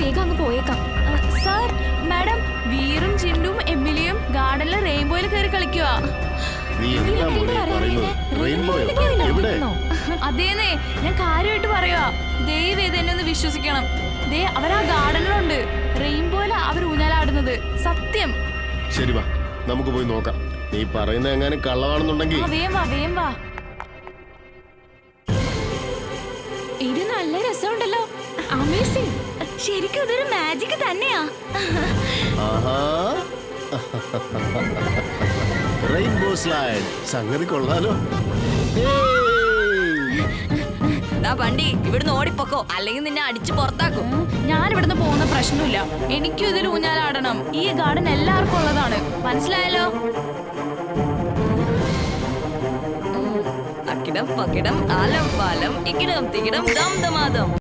വേഗം അങ്ങ് പോയേക്കാം. സാർ, മാഡം, വീറും ചിണ്ടും എമിലിയും ഗാർഡനിലെ റെയിൻബോയിൽ കയറി കളിക്കുക. അതേന്നേ, ഞാൻ കാര്യമായിട്ട് പറയുക. ദയവേത് എന്നെ ഒന്ന് വിശ്വസിക്കണം. ദേ അവരാ ഗാർഡനിലുണ്ട്. റെയിൻബോയിലാ അവർ ഊഞ്ഞാലാടുന്നത്. സത്യം. ശരി വാ, നമുക്ക് പോയി നോക്കാം. നീ പറയുന്ന എങ്ങനെ കള്ളമാണെന്നുണ്ടെങ്കിൽ വേം വാ. ഇത് നല്ല രസമുണ്ടല്ലോ. അമേസിംഗ്. ശരിക്കും ഇതൊരു മാജിക് തന്നെയാ. റെയിൻബോ സ്ലൈഡ് സംഗതി കൊള്ളാലോ. വണ്ടി ഇവിടുന്ന് ഓടിപ്പോക്കോ, അല്ലെങ്കിൽ നിന്നെ അടിച്ചു പുറത്താക്കും. ഞാൻ ഇവിടുന്ന് പോകുന്ന പ്രശ്നമില്ല. എനിക്കും ഇതിൽ ഊഞ്ഞാലാടണം. ഈ ഗാർഡൻ എല്ലാവർക്കും ഉള്ളതാണ്. മനസ്സിലായല്ലോ? അക്കിടം പക്കിടം ആലം പാലം ഇക്കിടം തികിടം ദം ദമാദം.